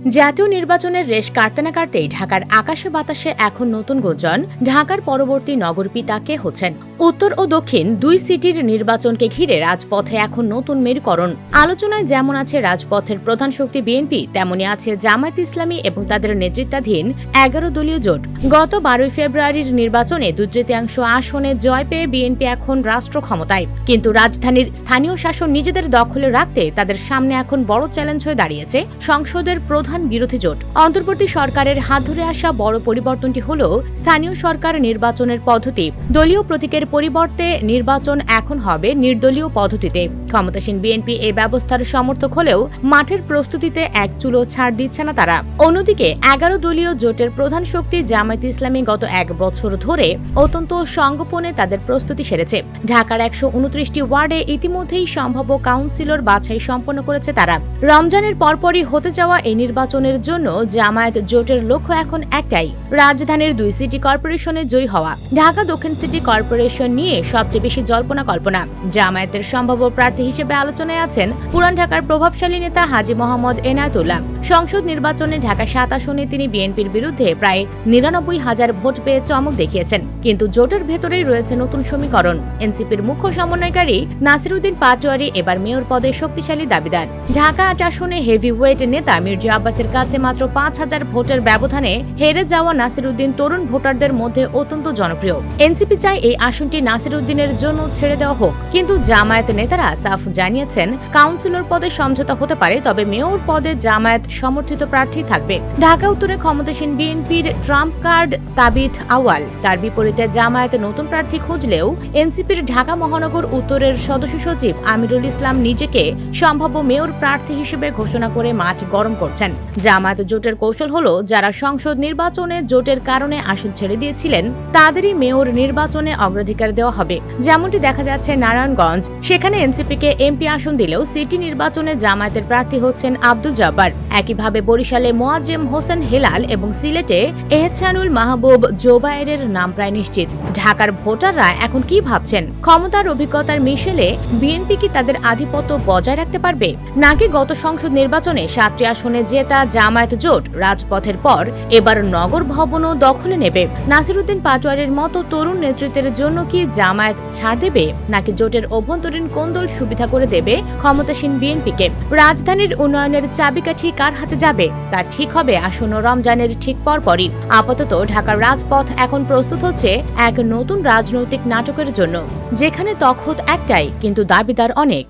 জাতীয় নির্বাচনের রেশ কাটতে না কাটতেই ঢাকার আকাশে বাতাসে এখন নতুন গুঞ্জন, ঢাকার পরবর্তী নগরপিতা কে হচ্ছেন। উত্তর ও দক্ষিণ দুই সিটির নির্বাচনকে ঘিরে রাজপথে এখন নতুন মেরুকরণ। আলোচনায় যেমন আছে রাজপথের প্রধান শক্তি বিএনপি, তেমনি আছে জামায়াত ইসলামী এবং তাদের নেতৃত্বাধীন 11 দলীয় জোট। গত 12 ফেব্রুয়ারির নির্বাচনে 2/3 আসনে জয় পেয়ে বিএনপি এখন রাষ্ট্র ক্ষমতায়, কিন্তু রাজধানীর স্থানীয় শাসন নিজেদের দখলে রাখতে তাদের সামনে এখন বড় চ্যালেঞ্জ হয়ে দাঁড়িয়েছে সংসদের প্রধান বিরোধী জোট। অন্তর্বর্তী সরকারের হাত ধরে আসা বড় পরিবর্তনটি হল স্থানীয় সরকার নির্বাচনের পদ্ধতি। দলীয় প্রতীকের পরিবর্তে নির্বাচন এখন হবে নির্দলীয় পদ্ধতিতে। ক্ষমতাসীন বিএনপি এই ব্যবস্থার সমর্থক হলেও মাঠের প্রস্তুতিতে এক চুলো ছাড় দিচ্ছে না তারা। অন্যদিকে 11 দলীয় জোটের প্রধান শক্তি জামায়াত ইসলামী গত 1 বছর ধরে অত্যন্ত সংগোপনে তাদের প্রস্তুতি সেরেছে। ঢাকার 129টি ওয়ার্ডে ইতিমধ্যেই সম্ভাব্য কাউন্সিলর বাছাই সম্পন্ন করেছে তারা। রমজানের পরপরই হতে যাওয়া এই নির্বাচনের জন্য জামায়াত জোটের লক্ষ্য এখন একটাই, রাজধানীর 2 সিটি কর্পোরেশনে জয়ী হওয়া। ঢাকা দক্ষিণ সিটি কর্পোরেশন নিয়ে সবচেয়ে বেশি জল্পনা কল্পনা। জামায়াতের সম্ভাব্য প্রার্থী হিসেবে আলোচনায় আছেন পুরান ঢাকার প্রভাবশালী নেতা হাজী মোহাম্মদ এনায়েতুল্লাহ। সংসদ নির্বাচনে ঢাকা 7 আসনে তিনি বিএনপির বিরুদ্ধে প্রায় 99,000 ভোট পেয়ে চমক দেখিয়েছেন। কিন্তু জোটের ভেতরেই রয়েছে নতুন সমীকরণ। এনসিপির মুখ্য সমন্বয়কারী নাসিরউদ্দিন পাটোয়ারি এবার মেয়র পদে শক্তিশালী দাবিদার। ঢাকা 8 আসনে হেভিওয়েট নেতা মির্জা আব্বাসের কাছে মাত্র 5,000 ভোটের ব্যবধানে হেরে যাওয়া নাসিরউদ্দিন তরুণ ভোটারদের মধ্যে অত্যন্ত জনপ্রিয়। এনসিপি চায় এই আসনটি নাসিরউদ্দিনের জন্য ছেড়ে দেওয়া হোক, কিন্তু জামায়াত নেতারা সাফ জানিয়েছেন কাউন্সিলর পদে সমঝোতা হতে পারে, তবে মেয়র পদে জামায়াত সমর্থিত প্রার্থী থাকবে। ঢাকা উত্তরে ক্ষমতাসীন বিএনপির ট্রাম্প কার্ড তাবিথ আউয়াল, তার বিপরীতে জামায়াতে নতুন প্রার্থী খুঁজলেও এনসিপির ঢাকা মহানগর উত্তরের সদস্য সচিব আমিরুল ইসলাম নিজেকে সম্ভাব্য মেয়র প্রার্থী হিসেবে ঘোষণা করে মাঠ গরম করছেন। জামায়াত জোটের কৌশল হলো যারা সংসদ নির্বাচনে জোটের কারণে আসন ছেড়ে দিয়েছিলেন তাদেরই মেয়র নির্বাচনে অগ্রাধিকার দেওয়া হবে। যেমনটি দেখা যাচ্ছে নারায়ণগঞ্জ, সেখানে এনসিপিকে এমপি আসন দিলেও সিটি নির্বাচনে জামায়াতের প্রার্থী হচ্ছেন আব্দুল জব্বার। একইভাবে বরিশালে মোয়াজ্জেম হোসেন হেলাল এবং সিলেটে এহসানুল মাহবুব জোবায়েরের নাম প্রায় নিশ্চিত। ঢাকার ভোটাররা এখন কি ভাবছেন? ক্ষমতার অভিজ্ঞতার মিশেলে বিএনপি কি তাদের আধিপত্য বজায় রাখতে পারবে, নাকি গত সংসদ নির্বাচনে 7টি আসনে জেতা জামায়াত জোট রাজপথের পর এবার নগর ভবনও দখলে নেবে? নাসিরউদ্দিন পাটোয়ারির মতো তরুণ নেতৃত্বের জন্য কি জামায়াত ছাড় দেবে, নাকি জোটের অভ্যন্তরীণ কোন্দল সুবিধা করে দেবে ক্ষমতাসীন বিএনপিকে? রাজধানীর উন্নয়নের চাবিকাঠি কার হাতে যাবে তা ঠিক হবে আসন্ন রমজানের ঠিক পরপরই। আপাতত ঢাকার রাজপথ এখন প্রস্তুত হচ্ছে এক নতুন রাজনৈতিক নাটকের জন্য, যেখানে তখত একটাই কিন্তু দাবিদার অনেক।